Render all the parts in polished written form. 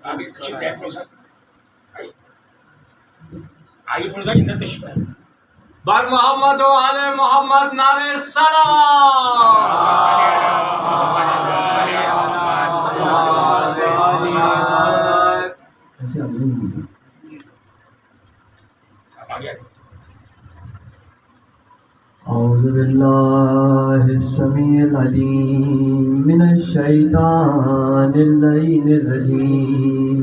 آگے تشریف لائے فروز صاحب، آئیے فروز صاحب اندر تشریف لائے. بر محمد و آل محمد نعرے أعوذ بالله السميع العليم من الشيطان اللعين الرجيم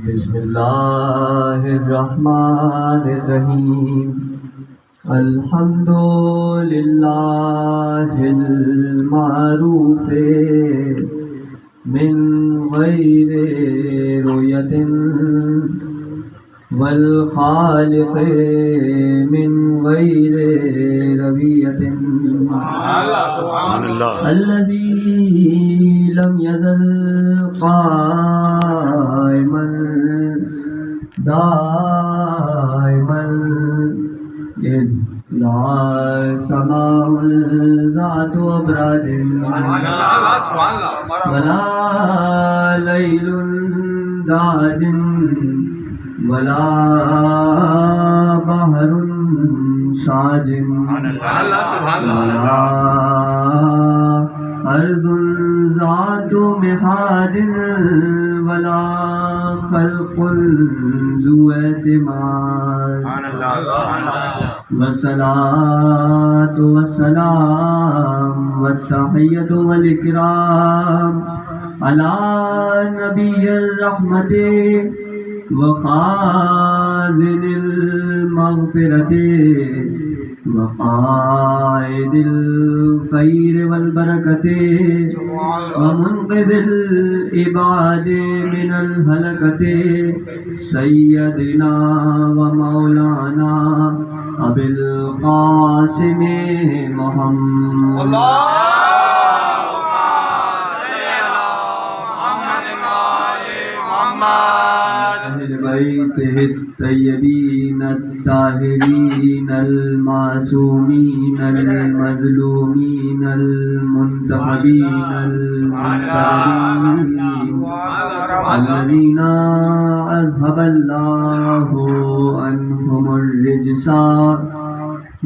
بسم الله الرحمن الرحيم الحمد لله المعروف من غير رؤية والخالق من غير ربية الذي لم يزل قائما دائما إذ لا سماء ذات أبراج ولا ليل داج ولا بحر شاج ولا أرض ذات مهاد ولا خلق ذو اعتماد والصلاة والسلام والتحية والإكرام على نبي الرحمة وقاذل المغفرة وقائد الخير والبركة ومنقذ العباد من الهلكة سيدنا ومولانا أبي القاسم محمد أهل بيته الطيبين الطاهرين المعصومين المظلومين المنتخبين المنتخبين الذين أذهب الله عنهم الرجس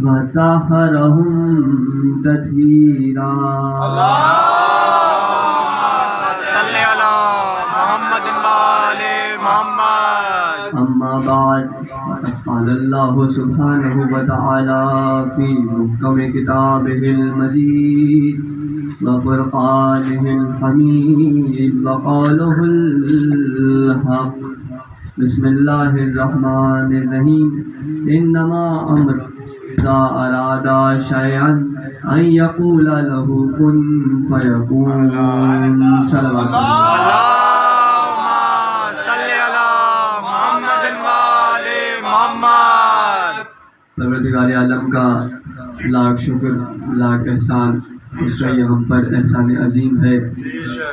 وطهرهم تطهيرا. أما بعد قال الله سبحانه وتعالى في محكم كتابه المجيد وفرقانه الحميد وقوله الحق بسم الله الرحمن الرحيم إنما أمر إذا أراد شيئا أن يقول له كن فيكون. صلوات الله. پروردگار عالم کا لاکھ شکر لاکھ احسان اس کا یہ ہم پر احسان عظیم ہے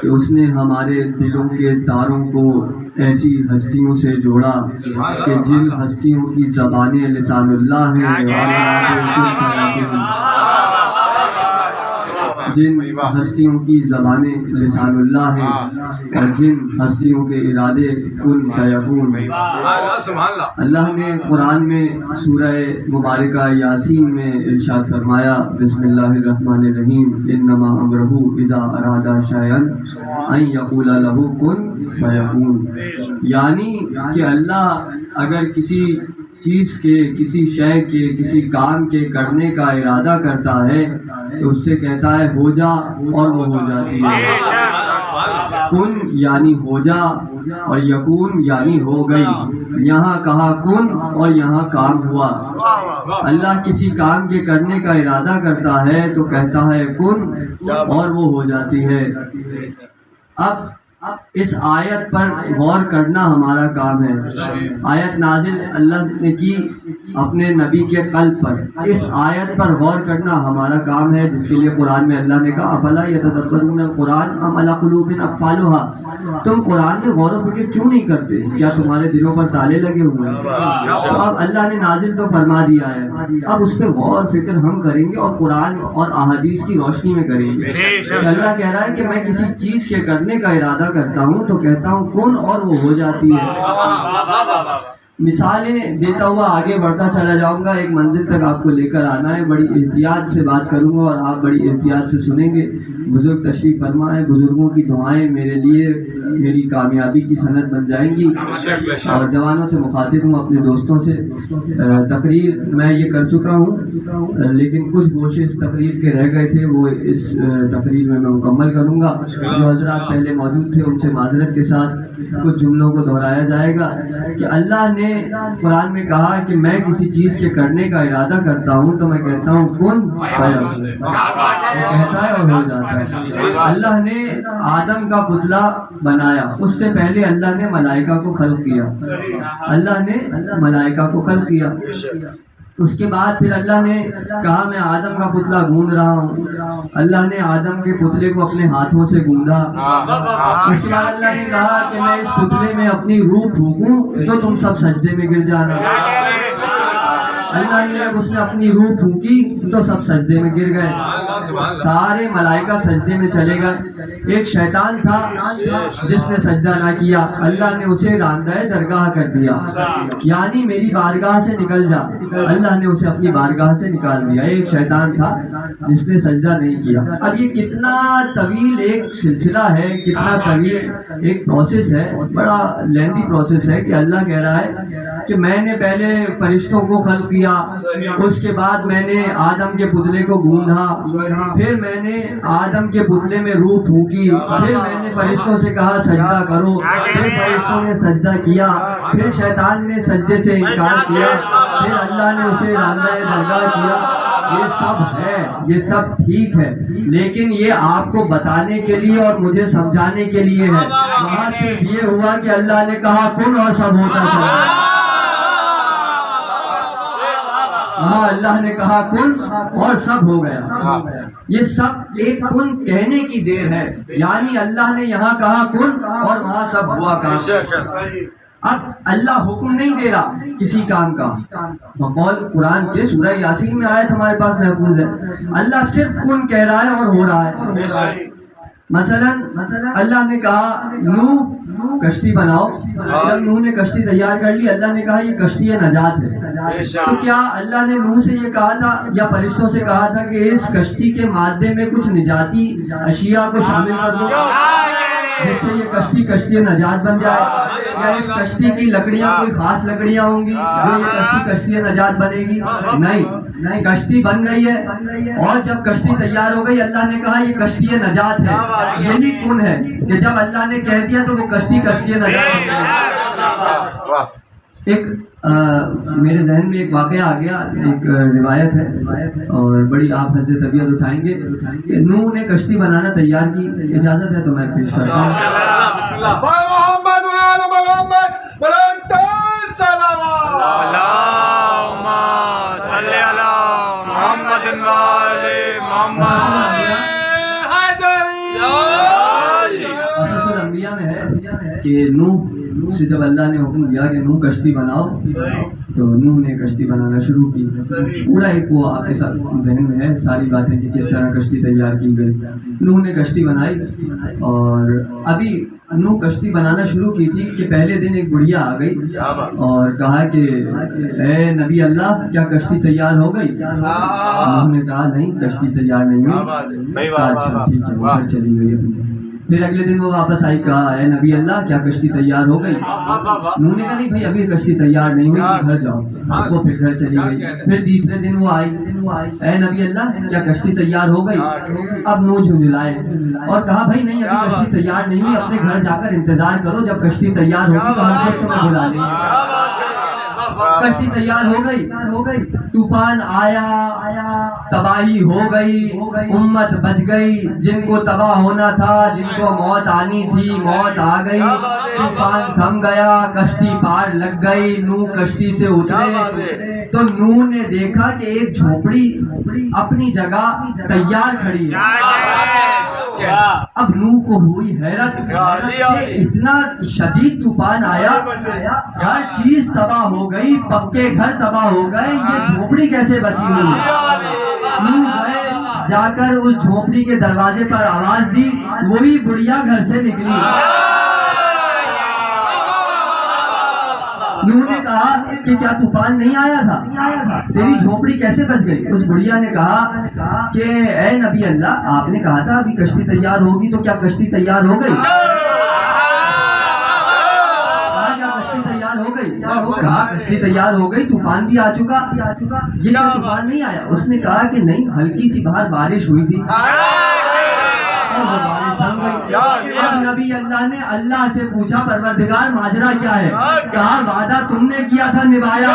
کہ اس نے ہمارے دلوں کے تاروں کو ایسی ہستیوں سے جوڑا کہ جن ہستیوں کی زبانیں لسان اللہ ہیں، جن ہستیوں کی زبانیں لسان اللہ ہیں اور جن ہستیوں کے ارادے کن فیکون. اللہ نے قرآن میں سورہ مبارکہ یاسین میں ارشاد فرمایا بسم اللہ الرحمن الرحیم انما امرہ اذا اراد شیئا ان یقول لہ کن فیکون. یعنی کہ اللہ اگر کسی چیز کے، کسی شے کے، کسی کام کے کرنے کا ارادہ کرتا ہے تو اس سے کہتا ہے ہو جا اور وہ ہو جاتی ہے. کن یعنی ہو جا اور یکون یعنی ہو گئی. یہاں کہا کن اور یہاں کام ہوا. اللہ کسی کام کے کرنے کا ارادہ کرتا ہے تو کہتا ہے کن اور وہ ہو جاتی ہے. اب اس آیت پر غور کرنا ہمارا کام ہے. آیت نازل اللہ نے کی اپنے نبی کے قلب پر. اس آیت پر غور کرنا ہمارا کام ہے جس کے لیے قرآن میں اللہ نے کہا افلا یتدبرون القرآن ام علی قلوب اقفالها. تم قرآن میں غور و فکر کیوں نہیں کرتے؟ کیا تمہارے دلوں پر تالے لگے ہوئے ہیں؟ تو اب اللہ نے نازل تو فرما دیا ہے، اب اس پہ غور و فکر ہم کریں گے اور قرآن اور احادیث کی روشنی میں کریں گے. اللہ کہہ رہا ہے کہ میں کسی چیز کے کرنے کا ارادہ کرتا ہوں تو کہتا ہوں کن اور وہ ہو جاتی ہے۔ مثالیں دیتا ہوا آگے بڑھتا چلا جاؤں گا، ایک منزل تک آپ کو لے کر آنا ہے، بڑی احتیاط سے بات کروں گا اور آپ بڑی احتیاط سے سنیں گے۔ بزرگ تشریف فرما ہے، بزرگوں کی دعائیں میرے لیے میری کامیابی کی سند بن جائیں گی، اور جوانوں سے مخاطب ہوں، اپنے دوستوں سے۔ تقریر میں یہ کر چکا ہوں، لیکن کچھ گوشے اس تقریر کے رہ گئے تھے، وہ اس تقریر میں مکمل کروں گا۔ جو حضرات پہلے موجود تھے ان سے معذرت کے ساتھ کچھ جملوں کو دہرایا جائے گا کہ اللہ نے قرآن میں کہا کہ میں کسی چیز کے کرنے کا ارادہ کرتا ہوں تو میں کہتا ہوں کن فیکون، کہتا ہے اور ہو جاتا ہے۔ اللہ نے آدم کا پتلا بنایا، اس سے پہلے اللہ نے ملائکہ کو خلق کیا، اللہ نے ملائکہ کو خلق کیا۔ اس کے بعد پھر اللہ نے کہا میں آدم کا پتلا گوندھ رہا ہوں، اللہ نے آدم کے پتلے کو اپنے ہاتھوں سے گوندا۔ اس کے بعد اللہ نے کہا کہ میں اس پتلے میں اپنی روح پھونکوں تو تم سب سجدے میں گر جانا۔ اللہ نے جب اس میں اپنی روح پھونکی تو سب سجدے میں گر گئے، سارے ملائکہ سجدے میں چلے گئے۔ ایک شیطان تھا جس نے سجدہ نہ کیا، اللہ نے اسے راندہ درگاہ کر دیا، یعنی میری بارگاہ سے نکل جا، اللہ نے اسے اپنی بارگاہ سے نکال دیا۔ ایک شیطان تھا جس نے سجدہ نہیں کیا۔ اب یہ کتنا طویل ایک سلسلہ ہے، کتنا طویل ایک پروسیس ہے، بڑا لینڈی پروسیس ہے کہ اللہ کہہ رہا ہے کہ میں نے پہلے فرشتوں کو خلق کیا، اس کے بعد میں نے آدم کے پتلے کو گوندھا، پھر میں نے آدم کے پتلے میں روح پھونکی، پھر میں نے فرشتوں سے کہا سجدہ کرو، پھر فرشتوں نے سجدہ کیا، پھر شیطان نے سجدے سے انکار کیا، پھر اللہ نے اسے راندہ درگاہ کیا۔ یہ سب ہے، یہ سب ٹھیک ہے، لیکن یہ آپ کو بتانے کے لیے اور مجھے سمجھانے کے لیے ہے۔ وہاں صرف یہ ہوا کہ اللہ نے کہا کن اور سب ہوتا چلا، وہاں اللہ نے کہا کن اور سب ہو گیا۔ یہ سب ایک کن کہنے کی دیر ہے، یعنی اللہ نے یہاں کہا کن اور وہاں سب ہوا کام۔ اب اللہ حکم نہیں دے رہا کسی کام کا، بقول قرآن کے سورہ یاسین میں آیت ہمارے پاس محفوظ ہے، اللہ صرف کن کہہ رہا ہے اور ہو رہا ہے۔ مثلا اللہ نے کہا نوح کشتی بناؤ، جب نوح نے کشتی تیار کر لی، اللہ نے کہا یہ کشتی نجات ہے، تو کیا اللہ نے نوح سے یہ کہا تھا یا فرشتوں سے کہا تھا کہ اس کشتی کے مادے میں کچھ نجاتی اشیاء کو شامل کر دو جس سے یہ کشتی نجات بن جائے؟ یا اس کشتی کی لکڑیاں کوئی خاص لکڑیاں ہوں گی جو یہ کشتی نجات بنے گی؟ نہیں، کشتی بن گئی ہے، اور جب کشتی تیار ہو گئی اللہ نے کہا یہ کشتی نجات ہے۔ یہی کن ہے کہ جب اللہ نے کہہ دیا تو وہ کشتی نجات ہے۔ ایک میرے ذہن میں ایک واقعہ آ گیا، ایک روایت ہے اور بڑی آپ حضرت طبیعت اٹھائیں گے کہ نوح نے کشتی بنانا تیار کی، اجازت ہے تو میں پیش کرتا ہوں۔ الانبیاء میں ہے کہ نوح سے جب اللہ نے حکم دیا کہ نوح کشتی بناؤ تو نوح نے کشتی بنانا شروع کی۔ پورا ایک وہ آپ کے ساتھ ذہن میں ہے ساری باتیں کہ کس طرح کشتی تیار کی گئی۔ نوح نے کشتی بنائی اور ابھی نوح کشتی بنانا شروع کی تھی کہ پہلے دن ایک بڑھیا آ گئی اور کہا کہ اے نبی اللہ کیا کشتی تیار ہو گئی؟ نوح نے کہا نہیں کشتی تیار نہیں ہوئی۔ اچھا ٹھیک ہے، وہ گھر چلی گئی۔ پھر اگلے دن وہ واپس آئی، کہا اے نبی اللہ کیا کشتی تیار ہو گئی؟ نوح نے کہا نہیں بھائی ابھی کشتی تیار نہیں ہوئی، گھر جاؤ۔ وہ پھر گھر چلی گئی۔ پھر تیسرے دن وہ آئی، اے نبی اللہ کیا کشتی تیار ہو گئی؟ اب نوح جھنجھلائے اور کہا بھائی نہیں ابھی کشتی تیار نہیں ہوئی، اپنے گھر جا کر انتظار کرو، جب کشتی تیار ہوگی تو ہم خود تمہیں بلا لیں گے۔ کشتی تیار ہو گئی، طوفان آیا، تباہی ہو گئی، امت بچ گئی، جن کو تباہ ہونا تھا، جن کو موت آنی تھی موت آ گئی، طوفان تھم گیا، کشتی پار لگ گئی، نوح کشتی سے اترے تو نوح نے دیکھا کہ ایک جھونپڑی اپنی جگہ تیار کھڑی ہے۔ اب نوح کو ہوئی حیرت کہ اتنا شدید طوفان آیا، ہر چیز تباہ ہو گئی، پکے گھر تباہ ہو گئے، یہ جھونپڑی کیسے بچی ہوئی؟ نوح گئے، جا کر اس جھونپڑی کے دروازے پر آواز دی، وہی بڑھیا گھر سے نکلی۔ نوح نے کہا کہ کیا طوفان نہیں آیا تھا، تیری جھونپڑی کیسے بچ گئی؟ اس بڑھیا نے کہا کہ اے نبی اللہ، آپ نے کہا تھا ابھی کشتی تیار ہوگی، تو کیا کشتی تیار ہو گئی؟ کہا کشتی تیار ہو گئی، طوفان بھی آ چکا، یہ کیا طوفان نہیں آیا؟ اس نے کہا کہ نہیں، ہلکی سی باہر بارش ہوئی تھی اور وہ بارش تھم گئی۔ اب نبی اللہ نے اللہ سے پوچھا پروردگار ماجرا کیا ہے؟ کہا وعدہ تم نے کیا تھا نبھایا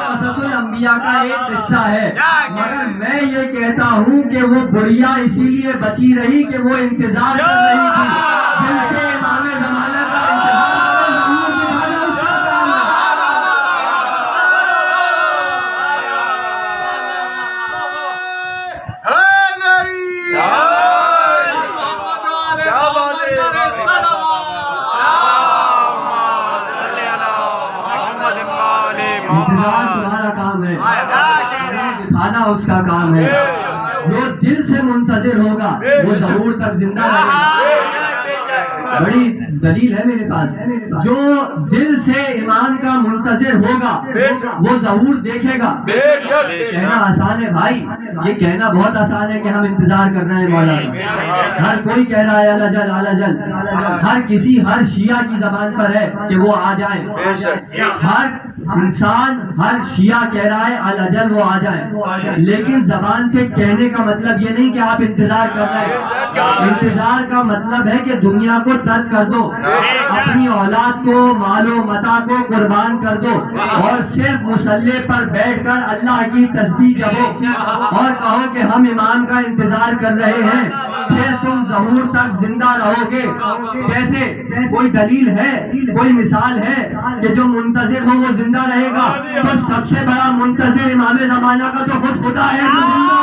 قصص الانبیاء کا ایک قصہ ہے، مگر میں یہ کہتا ہوں کہ وہ بڑھیا اسی لیے بچی رہی کہ وہ انتظار کر رہی تھی، دل سے امام زمانہ کا تمہارا کام ہے، دکھانا اس کا کام ہے۔ جو دل سے منتظر ہوگا وہ ظہور تک زندہ رہے گا۔ بڑی دلیل ہے میرے پاس، جو دل سے امام کا منتظر ہوگا وہ ظہور دیکھے گا۔ کہنا آسان ہے بھائی، یہ کہنا بہت آسان ہے کہ ہم انتظار کر رہے ہیں مولا، ہر کوئی کہہ رہا ہے الجل الجل، ہر شیعہ کی زبان پر ہے کہ وہ آ جائے، ہر انسان ہر شیعہ کہہ رہا ہے الجل وہ آ جائے، لیکن زبان سے کہنے کا مطلب یہ نہیں کہ آپ انتظار کر رہے ہیں، انتظار کا مطلب ہے کہ دنیا کو ترک کر دو، اپنی اولاد کو مال و متاع کو قربان کر دو اور صرف مصلی پر بیٹھ کر اللہ کی تسبیح جپو اور کہو کہ ہم امام کا انتظار کر رہے ہیں، پھر تم ظہور تک زندہ رہو گے۔ کیسے؟ کوئی دلیل ہے، کوئی مثال ہے کہ جو منتظر ہو وہ زندہ رہے گا؟ تو سب سے بڑا منتظر امام زمانہ کا تو خود خدا ہے جو زندہ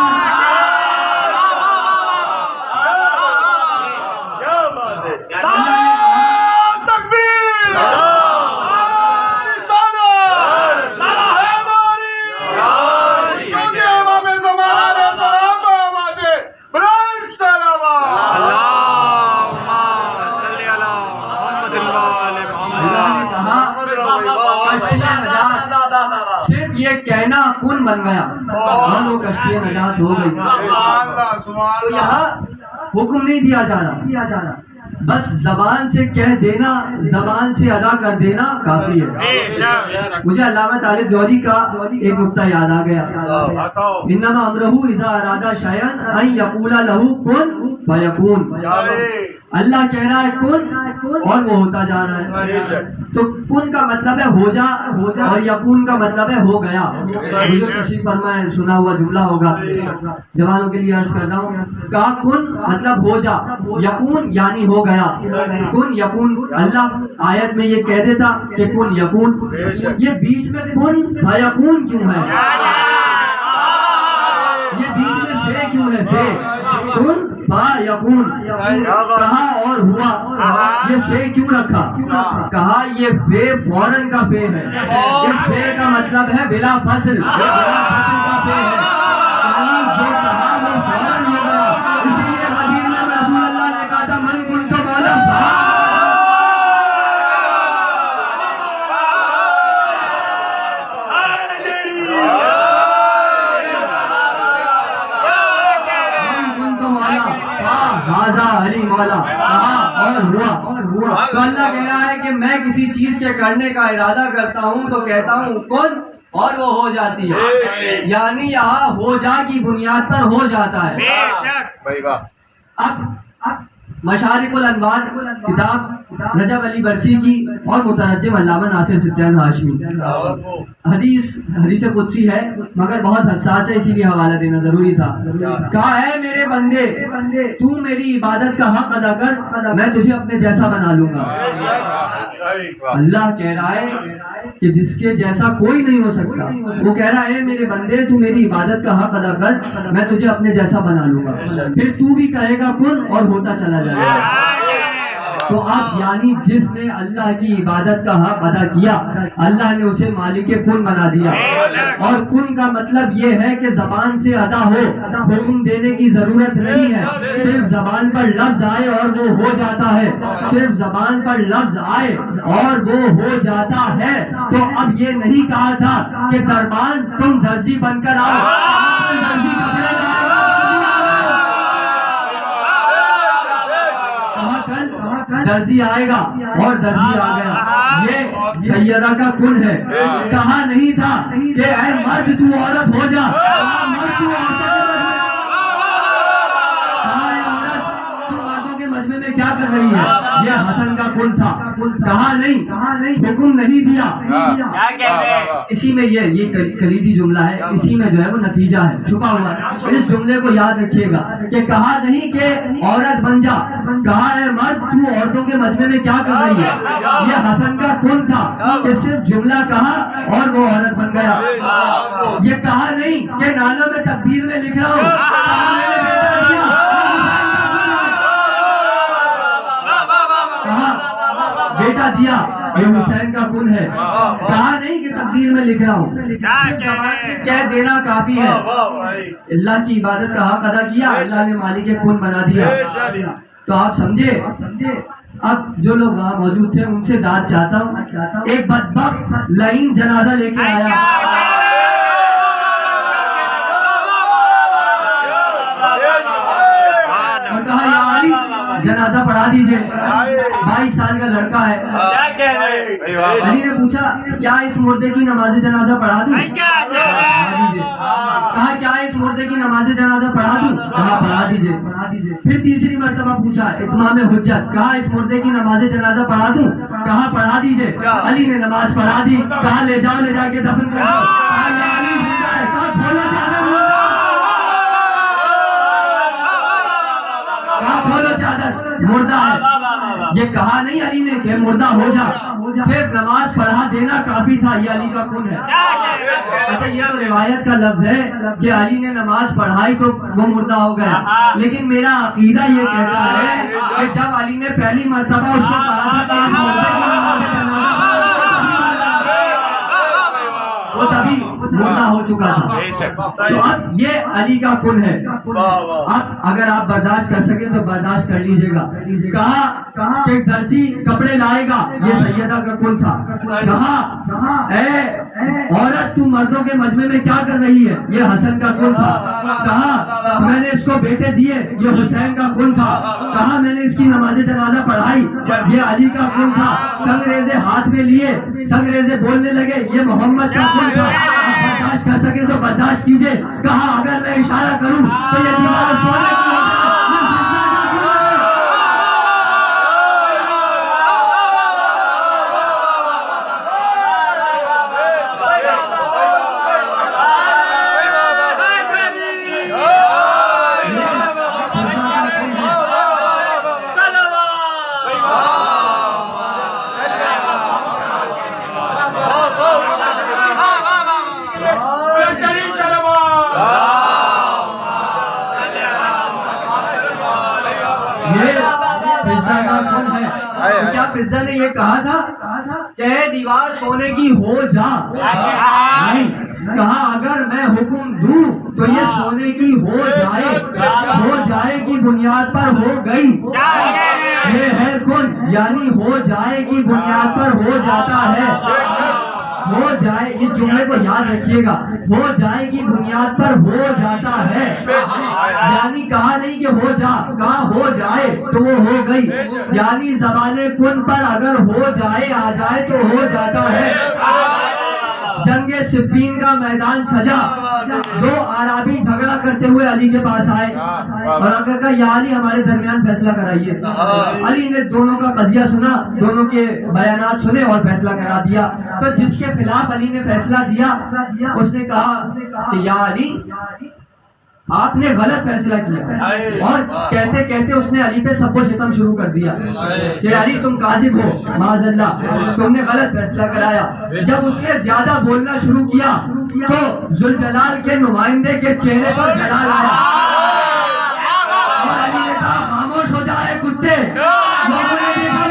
صرف یہ کہنا کن بن گیا اور وہ کشتی نجات ہو گئی۔ تو یہاں حکم نہیں دیا جا رہا، بس زبان سے کہہ دینا، زبان سے ادا کر دینا کافی ہے۔ مجھے علامہ طالب جوہری کا ایک نقطہ یاد آ گیا، انما امرہ اذا اراد شیئا ان یقول لہ کن فیکون۔ اللہ کہہ رہا ہے کن اور وہ ہوتا جا رہا ہے، تو کن کا مطلب ہے ہو جا اور یکون کا مطلب ہے ہو گیا۔ جو تشریف فرمائے سنا ہوا جملہ ہوگا، جوانوں کے لیے عرض کر رہا ہوں، کہا کن مطلب ہو جا، یکون یعنی ہو گیا، کن یکون۔ اللہ آیت میں یہ کہہ دیتا کہ کن یکون، یہ بیچ میں کن فیکون کیوں ہے؟ یہ بیچ میں بے کیوں ہے؟ بے کن فا یکون، کہا اور ہوا، یہ فے کیوں رکھا؟ کہا یہ فے فوراً کا فے ہے، اس فے کا مطلب ہے بلا فصل، بلا فصل کا فے ہے، یعنی جو کہا وہ فوراً ہو گیا۔ اسی لیے حدیث میں رسول اللہ نے کہا تھا من کنت مولا علی مولا، کہا اور ہوا۔ تو اللہ کہہ رہا ہے کہ میں کسی چیز کے کرنے کا ارادہ کرتا ہوں تو کہتا ہوں کن اور وہ ہو جاتی ہے، یعنی یہاں ہو جا کی بنیاد پر ہو جاتا ہے۔ اب مشارق الانوار کتاب رجب علی برسی کی اور مترجم علامہ ناصر سدیان ہاشمی، حدیث قدسی ہے مگر بہت حساس ہے، اسی لیے حوالہ دینا ضروری تھا۔ کہا ہے میرے بندے تو میری عبادت کا حق ادا کر، میں تجھے اپنے جیسا بنا لوں گا۔ اللہ کہہ رہا ہے کہ جس کے جیسا کوئی نہیں ہو سکتا، وہ کہہ رہا ہے میرے بندے تو میری عبادت کا حق ادا کر، میں تجھے اپنے جیسا بنا لوں گا۔ پھر تو بھی کہے گا کن اور ہوتا چلا جائے گا۔ تو اب یعنی جس نے اللہ کی عبادت کا حق ادا کیا اللہ نے اسے مالک کن بنا دیا. اور کن کا مطلب یہ ہے کہ زبان سے ادا ہو, حکم دینے کی ضرورت نہیں ہے, صرف زبان پر لفظ آئے اور وہ ہو جاتا ہے, صرف زبان پر لفظ آئے اور وہ ہو جاتا ہے. تو اب یہ نہیں کہا تھا کہ دربان تم درزی بن کر آؤ, درزی کپڑے لائے, درزی آئے گا اور درزی آ گیا. یہ سیدہ کا کن ہے. کہا نہیں تھا کہ اے مرد تو عورت ہو جا, مرد تو عورتوں کے مجمع میں کیا کر رہی ہے, یہ حسن کا کن تھا. کہا نہیں, حکم نہیں دیا. اسی میں یہ کلیدی جملہ ہے, اسی میں جو ہے وہ نتیجہ ہے چھپا ہوا. اس جملے کو یاد رکھیے گا کہ کہا نہیں کہ عورت بن جا, کہا ہے مرد تو عورتوں کے مجمع میں کیا کر رہی ہے. یہ حسن کا کن تھا کہ صرف جملہ کہا اور وہ عورت بن گیا. یہ کہا نہیں کہ نانا میں تقدیر میں لکھ رہا ہوں, بیٹا دیا, یہ حسین کا کن ہے. کہا نہیں کہ تقدیر میں لکھ رہا ہوں, زبان سے کہہ دینا کافی ہے. اللہ کی عبادت کا حق ادا کیا, اللہ نے مالک کن بنا دیا. تو آپ سمجھے. اب جو لوگ وہاں موجود تھے ان سے داد چاہتا ہوں. ایک بدبخت لائن جنازہ لے کے آیا, اور کہا یا علی جنازہ پڑھا دیجئے. 22 سال کا لڑکا ہے. علی نے پوچھا کیا اس مردے کی نماز جنازہ پڑھا دوں, کہا کیا اس مردے کی نماز جنازہ پڑھا دوں, کہا پڑھا دیجئے. پھر تیسری مرتبہ پوچھا اتمام حجت, کہا اس مردے کی نماز جنازہ پڑھا دوں, کہا پڑھا دیجئے. علی نے نماز پڑھا دی, کہا لے جاؤ, لے جا کے دفن کر دو. کہا یا علی زندہ ہے, کہا کھولو چادر, کہا کھولو چادر, مردہ ہے. یہ کہا نہیں علی نے کہ مردہ ہو جا, صرف نماز پڑھا دینا کافی تھا. یہ علی کا کن ہے. اچھا یہ تو روایت کا لفظ ہے کہ علی نے نماز پڑھائی تو وہ مردہ ہو گیا, لیکن میرا عقیدہ یہ کہتا ہے کہ جب علی نے پہلی مرتبہ اس کو کہا تھا کہ اس مردے کی نماز جنازہ وہ تبھی مردہ ہو چکا تھا. تو اب یہ علی کا کن ہے. اب اگر آپ برداشت کر سکیں تو برداشت کر لیجئے گا. کہا کہ درزی کپڑے لائے گا, یہ سیدہ کا کن تھا. کہا اے عورت تو مردوں کے مجمع میں کیا کر رہی ہے, یہ حسن کا کن تھا. کہا میں نے اس کو بیٹے دیے, یہ حسین کا کن تھا. کہا میں نے اس کی نماز جنازہ پڑھائی, یہ علی کا کن تھا. سنگریزے ہاتھ میں لیے, سنگریزے بولنے لگے, یہ محمد کا کن تھا. برداشت کر سکے تو برداشت کیجئے. کہا اگر میں اشارہ کروں تو یہ دیوار سونے کی ہو جائے. کیا فضا نے یہ کہا تھا کہ دیوار سونے کی ہو جا؟ نہیں, کہا اگر میں حکم دوں تو یہ سونے کی ہو جائے کی بنیاد پر ہو گئی. یہ ہے کن, یعنی ہو جائے کی بنیاد پر ہو جاتا ہے. ہو جائے, اس جملے کو یاد رکھیے گا, ہو جائے کی بنیاد پر ہو جاتا ہے. یعنی کہا نہیں کہ ہو جا, کہا ہو جائے تو وہ ہو گئی. یعنی زبان کن پر اگر ہو جائے آ جائے تو ہو جاتا ہے. جنگ صفین کا میدان سجا, 2 اعرابی جھگڑا کرتے ہوئے علی کے پاس آئے اور آ کر کہا یا علی ہمارے درمیان فیصلہ کرائیے. علی نے دونوں کا قضیہ سنا, دونوں کے بیانات سنے اور فیصلہ کرا دیا. تو جس کے خلاف علی نے فیصلہ دیا اس نے کہا کہ یا علی آپ نے غلط فیصلہ کیا, اور کہتے کہتے اس نے علی پہ سب و شتم شروع کر دیا کہ علی تم کاذب ہو, معاذ اللہ, تم نے غلط فیصلہ کرایا. جب اس نے زیادہ بولنا شروع کیا تو ذوالجلال کے نمائندے کے چہرے پر جلال آیا اور علی نے کہا خاموش ہو جائے کتے, لوگوں نے دیکھا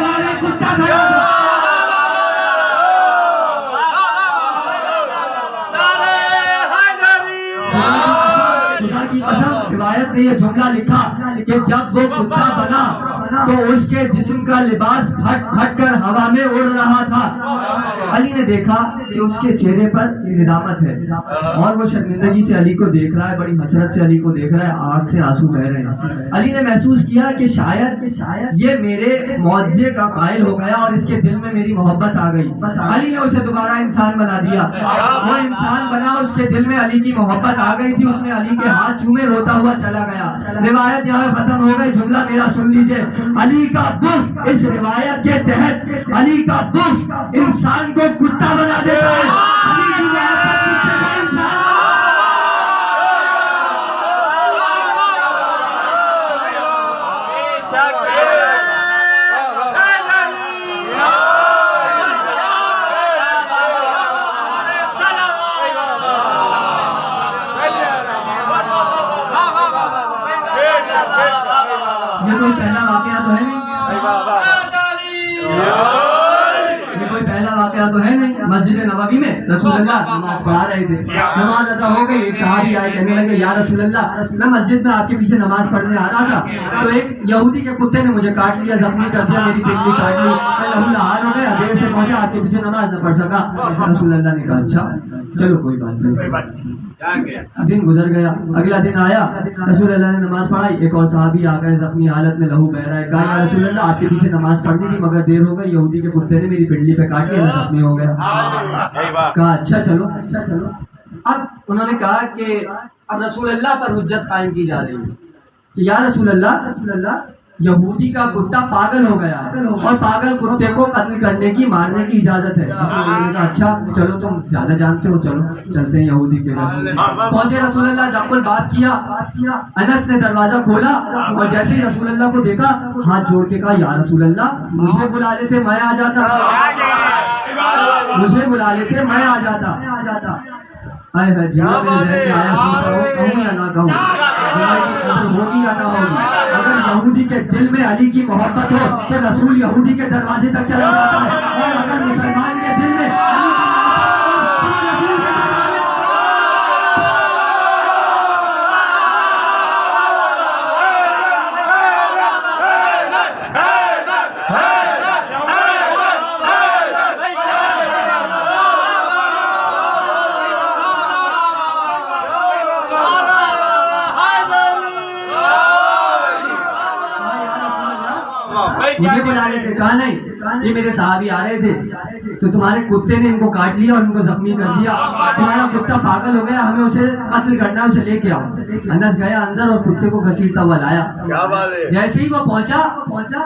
جب وہ کتا بنا تو اس کے جسم کا لباس پھٹ پھٹ کر ہوا میں اڑ رہا تھا. علی نے دیکھا کہ اس کے چہرے پر ندامت ہے اور وہ شرمندگی سے علی کو دیکھ رہا ہے, بڑی حسرت سے علی کو دیکھ رہا ہے, آنکھ سے آنسو بہ رہے ہیں. علی نے محسوس کیا کہ شاید یہ میرے معجزے کا قائل ہو گیا اور اس کے دل میں میری محبت آ گئی. علی نے اسے دوبارہ انسان بنا دیا, وہ انسان بنا, اس کے دل میں علی کی محبت آ گئی تھی. اس نے علی کے ہاتھ چومے روتا ہوا چلا گیا. روایت یہاں ختم ہو گئی, جملہ میرا سن لیجئے. علی کا بغض, اس روایت کے تحت علی کا بغض انسان کو کتا بنا دیتا ہے. علی کی محبت کتے کو انسان یہ کوئی پہلا واقعہ تو ہے نہیں, یہ کوئی پہلا واقعہ تو ہے نہیں. مسجد نبوی میں رسول اللہ نماز پڑھا رہے تھے, نماز ادا ہو گئی. ایک صحابی آئے, کہنے لگے یا رسول اللہ میں مسجد میں آپ کے پیچھے نماز پڑھنے آ رہا تھا تو ایک یہودی کے کتے نے مجھے کاٹ لیا, زخمی کر دیا, میری پنڈلی کاٹ لی, میں لہو لہار ہو گیا, دیر سے پہنچا, آپ کے پیچھے نماز نہ پڑھ سکا. رسول اللہ نے کہا اچھا چلو کوئی بات نہیں. دن گزر گیا, اگلا دن آیا, رسول اللہ نے نماز پڑھائی. ایک اور صحابی آ گئے, زخمی حالت میں, لہو بہ رہا ہے. کہا یا رسول اللہ آپ کے پیچھے نماز پڑھنی تھی مگر دیر ہو گئی, یہودی کے کتے نے میری پنڈلی پہ کاٹ لیا, میں زخمی ہو گیا. کہا اچھا چلو. اب انہوں نے کہا کہ اب رسول اللہ پر حجت قائم کی جا رہی ہے کہ یا رسول اللہ یہودی کا کتا پاگل ہو گیا اور پاگل کتے کو قتل کرنے کی, مارنے کی اجازت ہے. اچھا چلو تم زیادہ جانتے ہو, چلو چلتے ہیں یہودی کے گھر. پہنچے رسول اللہ, دخل بات کیا. انس نے دروازہ کھولا اور جیسے ہی رسول اللہ کو دیکھا ہاتھ جوڑ کے کہا یا رسول اللہ مجھے بلا لیتے میں آ جاتا, مجھے بلا لیتے میں آ جاتا. آئے ہے جملہ میرے ذہن میں آیا, سوچ رہا ہوں کہوں یا نہ کہوں, برائی کی قدر ہوگی یا نہ ہوگی. اگر یہودی کے دل میں علی کی محبت ہو تو رسول یہودی کے دروازے تک چلا جاتا ہے, اور اگر مسلمان کے دل میں مجھے بلا رہے تھے. کہا نہیں, یہ میرے صحابی آ رہے تھے تو تمہارے کتے نے ان کو کاٹ لیا اور ان کو زخمی کر دیا, تمہارا کتا پاگل ہو گیا, ہمیں اسے قتل کرنا ہے, اسے لے کے آؤ. انس گیا اندر اور کتے کو گھسیٹتا ہوا لایا. جیسے ہی وہ پہنچا,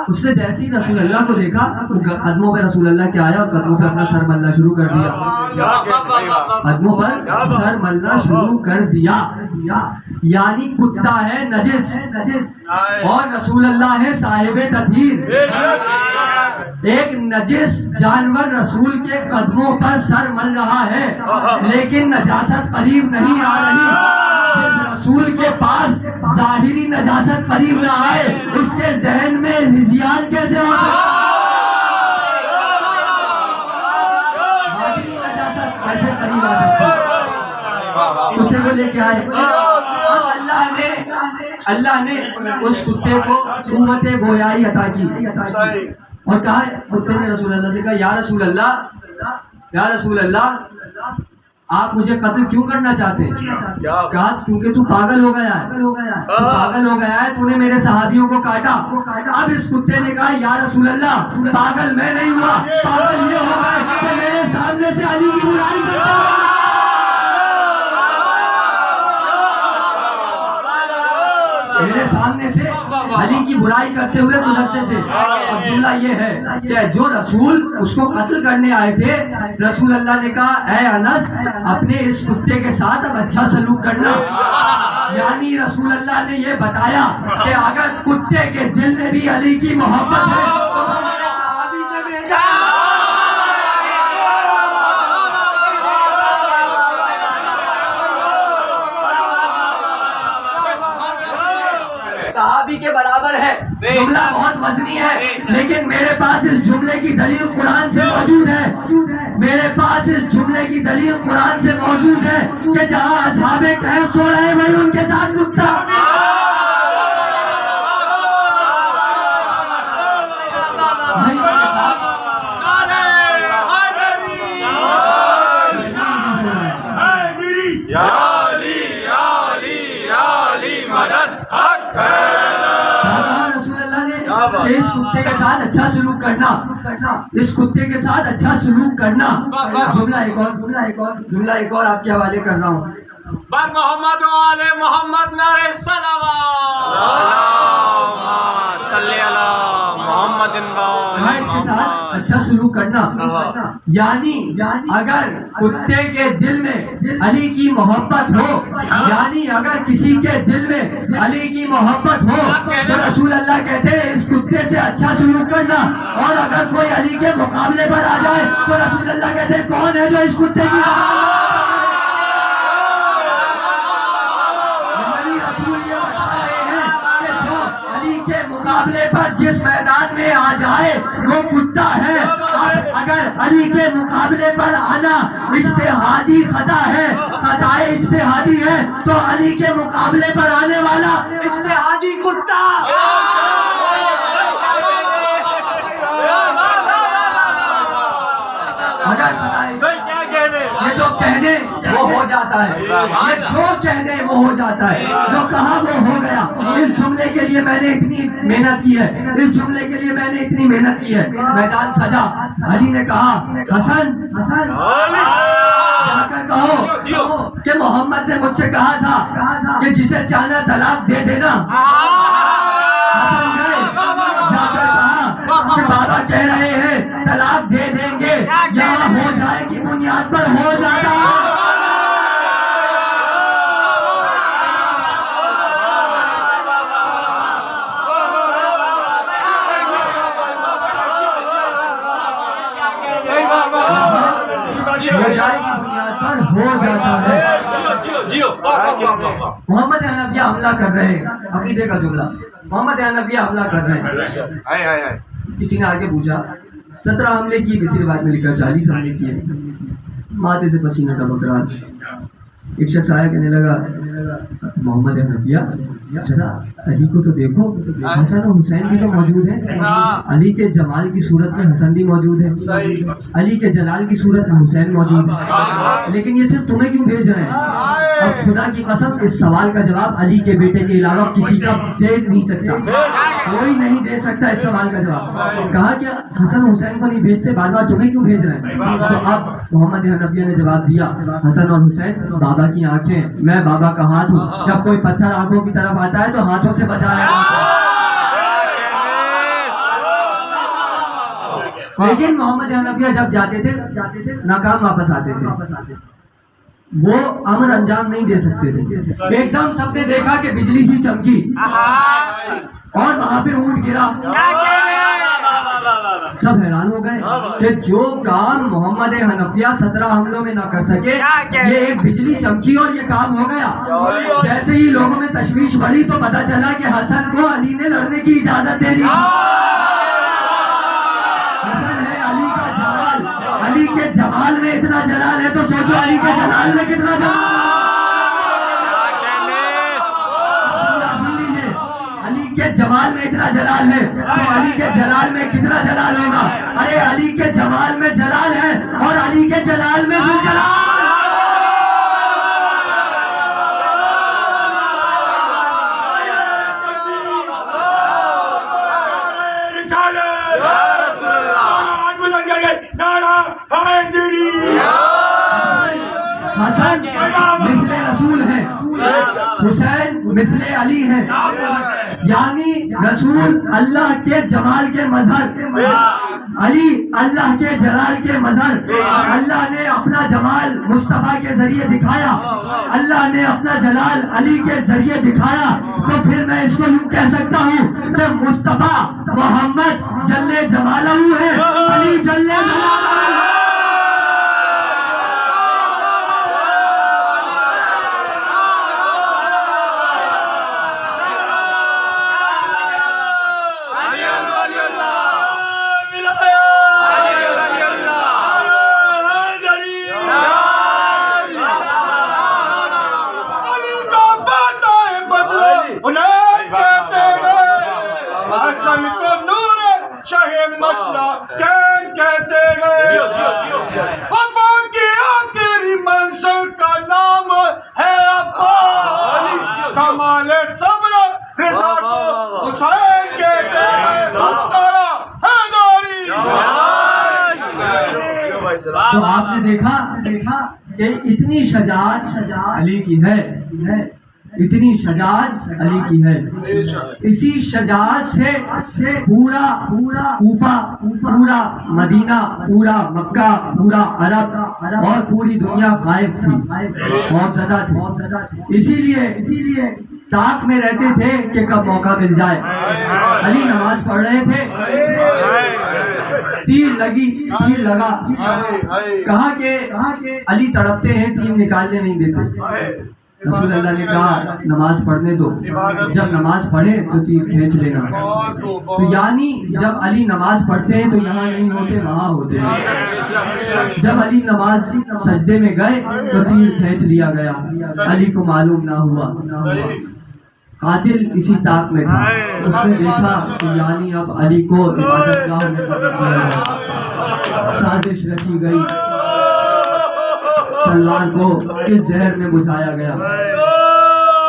اس نے جیسے ہی رسول اللہ کو دیکھا وہ قدموں پہ رسول اللہ کے آیا اور قدموں پہ اپنا سر ملنا شروع کر دیا, قدموں پر سر ملنا شروع کر دیا. یعنی کتا ہے نجس اور رسول اللہ ہے صاحب تطہیر. ایک نجس جانور رسول کے قدموں پر سر مل رہا ہے لیکن نجاست قریب نہیں آ رہی. جس رسول کے پاس ظاہری نجاست قریب نہ آئے اس کے ذہن میں نزیان کیسے ہو سکتا ہے؟ ظاہری نجاست کیسے قریب آ سکتی ہے؟ کتے کو لے کے آئے, اللہ نے اس کتے کو قوت گویائی عطا کی اور کہا, کتے نے رسول اللہ سے کہا یا رسول اللہ آپ مجھے قتل کیوں کرنا چاہتے ہیں؟ کہا کیونکہ تو پاگل ہو گیا ہے, تو نے میرے صحابیوں کو کاٹا. اب اس کتے نے کہا یا رسول اللہ پاگل میں نہیں ہوا, پاگل یہ ہو گئے کہ میرے سامنے سے علی کی برائی کرتا ہے. میرے سامنے سے علی کی برائی کرتے ہوئے گزرتے تھے. اب جملہ یہ ہے کہ جو رسول اس کو قتل کرنے آئے تھے, رسول اللہ نے کہا اے انس اپنے اس کتے کے ساتھ اب اچھا سلوک کرنا. یعنی رسول اللہ نے یہ بتایا کہ اگر کتے کے دل میں بھی علی کی محبت ہے تو ہمارے صحابی سے بھیجا. صحابی کے برابر ہے. جملہ بہت وزنی ہے لیکن میرے پاس اس جملے کی دلیل قرآن سے موجود ہے. میرے پاس اس جملے کی دلیل قرآن سے موجود ہے کہ جہاں اصحاب کہف سو رہے وہیں ان کے ساتھ کتا. کہ اس کتے کے ساتھ اچھا سلوک کرنا، اس کتے کے ساتھ اچھا سلوک کرنا. جملہ ایک اور آپ کے حوالے کر رہا ہوں. بر محمد و آل محمد نعرہ صلوات. اللہم صلی علی محمد اس کے ساتھ اچھا سلوک کرنا. یعنی اگر کتے کے دل میں علی کی محبت ہو، یعنی اگر کسی کے دل میں علی کی محبت ہو تو رسول اللہ کہتے ہیں اس کتے سے اچھا سلوک کرنا. اور اگر کوئی علی کے مقابلے پر آ جائے تو رسول اللہ کہتے ہیں کون ہے جو اس کتے کی مقابلے پر جس میدان میں آ جائے وہ کتا ہے. اگر علی کے مقابلے پر آنا اجتہادی خطا ہے، خطائے اجتہادی ہے، تو علی کے مقابلے پر آنے والا اجتہادی کتا. اگر یہ جو کہہ دے وہ ہو جاتا ہے، یہ جو کہہ دے وہ ہو جاتا ہے، جو کہا وہ ہو گیا. اس جملے کے لیے میں نے اتنی محنت کی ہے، اس جملے کے لیے میں نے اتنی محنت کی ہے. میدان سجا، علی نے کہا حسن جا کر کہو کہ محمد نے مجھ سے کہا تھا کہ جسے چاہنا طلاق دے دینا. حسن گئے، جا کر کہا کہ بابا کہہ رہے ہیں طلاق دے دیں گے، یہاں ہو جائے کی بنیاد پر ہو جاتا ہے. بنیاد پر ہو جاتا ہے. محمد حنفیہ حملہ کر رہے ہیں، عقیدے کا جملہ. محمد حنفیہ حملہ کر رہے ہیں. کسی نے آگے پوچھا 17 حملے کی، کسی روایت میں لکھا 40 حملے کیے. ماتھے سے پسینہ ٹپک رہا. ایک شخص آیا کہنے لگا محمد حنفیہ ذرا علی کو تو دیکھو، حسن اور حسین بھی تو موجود ہیں، علی کے جمال کی صورت میں حسن بھی موجود ہے، علی کے جلال کی صورت میں حسین موجود ہے، لیکن یہ صرف تمہیں کیوں بھیج رہے ہیں؟ اب خدا کی قسم اس سوال کا جواب علی کے بیٹے کے علاوہ کسی کا دے نہیں سکتا، کوئی نہیں دے سکتا اس سوال کا جواب. کہا کہ حسن حسین کو نہیں بھیجتے، بار بار تمہیں کیوں بھیج رہے ہیں؟ تو اب محمد حنفیہ نے جواب دیا حسن اور حسین بابا کی آنکھیں، میں بابا کا ہاتھ ہوں. جب کوئی پتھر آنکھوں کی طرف آتا ہے تو ہاتھوں سے بچایا. لیکن محمد حنفیہ جب جاتے تھے ناکام واپس آتے تھے. وہ امر انجام نہیں دے سکتے تھے. ایک دم سب نے دیکھا کہ بجلی سی چمکی اور وہاں پہ اونٹ گرا. سب حیران ہو گئے کہ جو کام محمد حنفیہ 17 حملوں میں نہ کر سکے، یہ ایک بجلی چمکی اور یہ کام ہو گیا. جیسے ہی لوگوں میں تشویش بڑھی تو پتا چلا کہ حسن کو علی نے لڑنے کی اجازت دے دی. حسن ہے علی کا جلال، علی کے جمال میں اتنا جلال ہے تو سوچو علی کے جلال میں کتنا جلال. علی کے جمال میں اتنا جلال ہے تو علی کے جلال میں کتنا جلال ہوگا. ارے علی کے جمال میں جلال ہے اور علی کے جلال میں بھی جلال. حسن مثل رسول ہیں، حسین مثل علی ہیں. یعنی رسول اللہ کے جمال کے مظہر، علی اللہ کے جلال کے مظہر. اللہ نے اپنا جمال مصطفیٰ کے ذریعے دکھایا، اللہ نے اپنا جلال علی کے ذریعے دکھایا. تو پھر میں اس کو یوں کہہ سکتا ہوں کہ مصطفیٰ محمد جل جمالہ ہے، علی جل جلالہ. تو آپ نے دیکھا کہ اتنی شجاعت علی کی ہے، اتنی شجاعت علی کی ہے. اسی شجاعت سے پورا کوفہ، پورا مدینہ، پورا مکہ، پورا عرب اور پوری دنیا خائف تھی، بہت زیادہ تھی. اسی لیے تاک میں رہتے تھے کہ کب موقع مل جائے. علی نماز پڑھ رہے تھے، تیر لگا. کہا کہ علی تڑپتے ہیں، تیر نکالنے نہیں دیتے. رسول اللہ نے کہا نماز پڑھنے دو، جب نماز پڑھے تو تیر کھینچ لینا. تو یعنی جب علی نماز پڑھتے ہیں تو یہاں نہیں ہوتے، وہاں ہوتے ہیں. جب علی نماز سجدے میں گئے تو تیر کھینچ لیا گیا، علی کو معلوم نہ ہوا. قاتل اسی طاق میں تھا. اس نے دیکھا کہ یعنی اب علی کو عبادت گاہ میں قتل کیا گیا. سازش رچی گئی، تلوار کو اس زہر میں بجھایا گیا.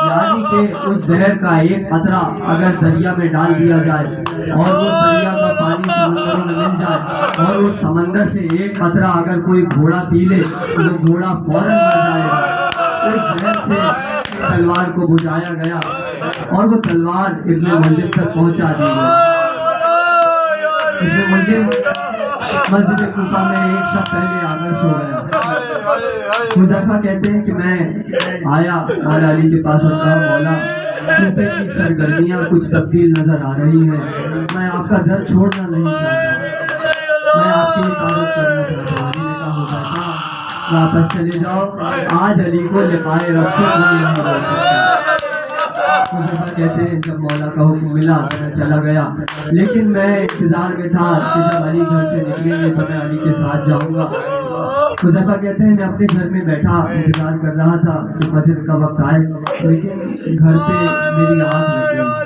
یعنی کہ اس زہر کا ایک قطرہ اگر دریا میں ڈال دیا جائے اور وہ دریا کا پانی سمندروں میں مل جائے اور اس سمندر سے ایک قطرہ اگر کوئی گھوڑا پی لے تو وہ گھوڑا فوراً مر جائے گا. اس زہر سے تلوار کو بجھایا گیا اور وہ تلوار ابن ملجم تک پہنچا دی گئی. ابن ملجم مسجد کوفہ میں ایک شب پہلے آ کر سو گیا. حذیفہ کہتے ہیں کہ میں آیا مولا علی کے پاس اور کہا مولا کوفے کی سرگرمیاں کچھ تبدیل نظر آ رہی ہیں، میں آپ کا در چھوڑنا نہیں چاہتا، میں آپ کی حفاظت کرنا چاہتا ہوں. علی نے کہا حذیفہ واپس چلے جاؤ، آج علی کو لقائے رب سے کوئی نہیں روک سکتا. حذیفہ کہتے ہیں جب مولا کا حکم ملا تو میں چلا گیا، لیکن میں انتظار میں تھا کہ جب علی گھر سے نکلیں گے تو میں علی کے ساتھ جاؤں گا. حذیفہ کہتے ہیں میں اپنے گھر میں بیٹھا انتظار کر رہا تھا کہ فجر کا وقت آئے، لیکن گھر پہ میری آنکھ لگ گئی اور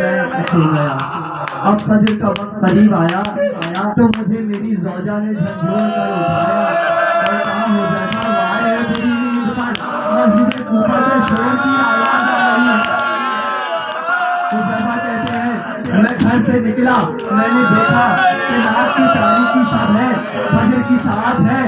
میں سو گیا. اب فجر کا وقت قریب آیا تو مجھے میری زوجہ نے جھنجھوڑ کر اٹھایا اور کہا حذیفہ وائے تیری نیند پر، مسجد کوفہ سے شور کی آواز آ رہی ہے. حذیفہ کہتے ہیں میں گھر سے نکلا، میں نے دیکھا کہ رات کی تاریکی شب ہے، فجر کی ساعت ہے،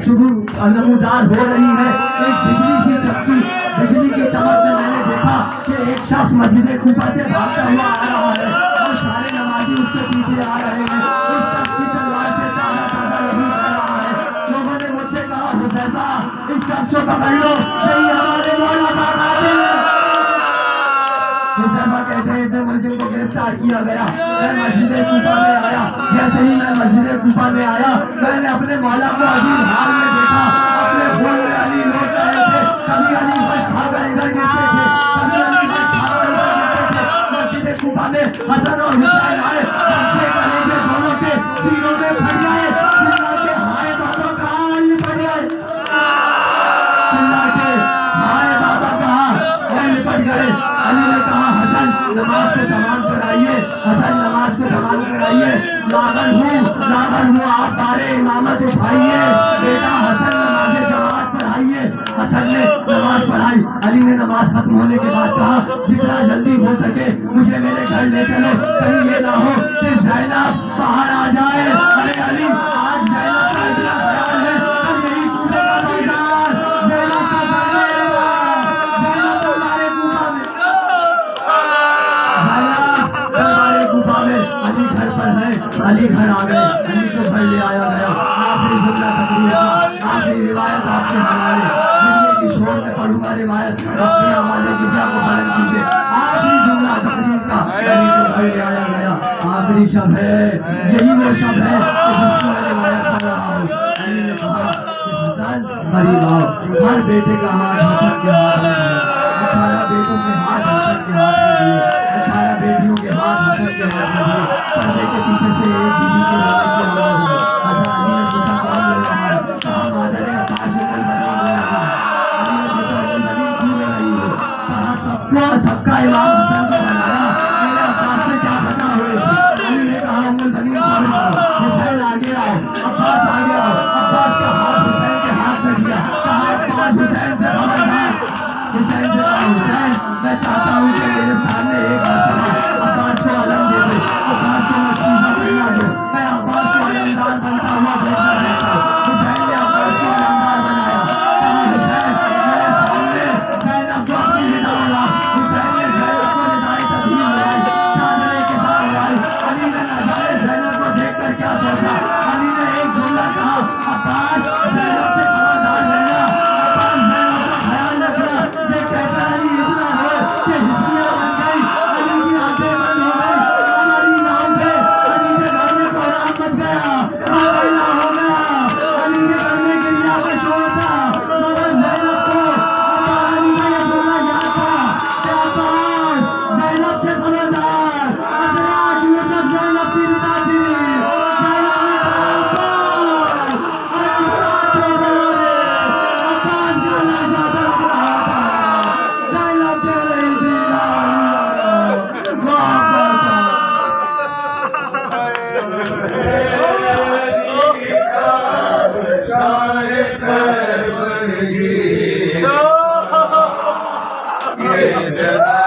صبح نمودار ہو رہی ہے. ایک بجلی کی چمکی، بجلی کی چمک میں نے دیکھا کہ ایک شخص مسجد کوفہ سے بھاگتا ہوا آ رہا ہے اور سارے نمازی اس کے پیچھے آ رہے ہیں. اس شخص کی تلوار سے تازہ تازہ لہو بہ رہا ہے. لوگوں نے مجھ سے کہا حذیفہ اس شخص کو پکڑ لو، نہیں ہمارے مولا کا قاتل ہے. حذیفہ کہتے ہیں ابن ملجم کو گرفتار کیا گیا. میں مسجد کوفہ میں آیا، جیسے ہی میں مسجد کوفہ میں آیا میں نے اپنے مولا کو عجیب حال میں دیکھا. اپنے خون میں علی لوٹ رہے تھے، کبھی علی بس کھا کر ادھر گرتے تھے، کبھی علی بس کھا کر ادھر گرتے تھے. مسجد کوفہ میں حسن اور حسین آئے، بچے کلیجے دونوں کے سینوں میں پھٹ گئے. چلا کے ہائے بابا کہاں علی پڑ گئے، چلا کے ہائے بابا کہاں اور لپٹ گئے. علی نے کہا حسن نماز کو تمام کرائیے، حسن نماز کو تمام کرائیے. لاغر ہوں آپ بارے امامت اٹھائیے، بیٹا حسن نماز جماعت پڑھائیے. حسن نے نماز پڑھائی. علی نے نماز ختم ہونے کے بعد کہا جتنا جلدی ہو سکے مجھے میرے گھر لے چلو، کہیں یہ نہ ہو کہ زینب باہر آ جائے. ارے علی آج زینب کا اتنا خیال ہے تو یہی کوفے کا بازار، زینب کا دربارے کوفہ میں، علی گھر پر ہے. علی گھر آ گئے، علی کو گھر لے آیا گیا. آخری جملہ تقریر کا، آخری روایت آپ کے حوالے دنیا کی شور میں پڑھوں گا روایت، اپنے حوالے جزا کو بیان کیجیے. آخری جملہ تقریر کا، علی کو گھر لے آیا گیا. آخری شب ہے، یہی وہ شب ہے کہ جس کی میں روایت پڑھ رہا ہوں. علی نے کہا کہ حسن قریب آؤ. ہر بیٹے کا ہاتھ حسن کے ہاتھ میں دیا، 18 بیٹوں کے ہاتھ حسن کے ہاتھ میں دیے، 18 بیٹیوں کے ہاتھ حسن کے ہاتھ میں دیے. پردے کے پیچھے سے ایک بیوی کی لڑائی کی آواز ہوئی. حضرت علی نے پوچھا کون لڑ رہا ہے؟ کہا مادر عباس بن علی بن رہی ہے. علی نے پوچھا علی کیوں لڑ رہی ہو؟ کہا سب کا امام حسن کو بنایا، میرے عباس سے کیا پتا ہوئے. علی نے کہا ام البنین حسین آگے آؤ، عباس آگے آؤ. عباس کا ہاتھ حسین کے ہاتھ میں دیا. کہا عباس حسین سے خبردار. حسین سے کہا حسین میں چاہتا ہوں کہ میرے سامنے ایک جنت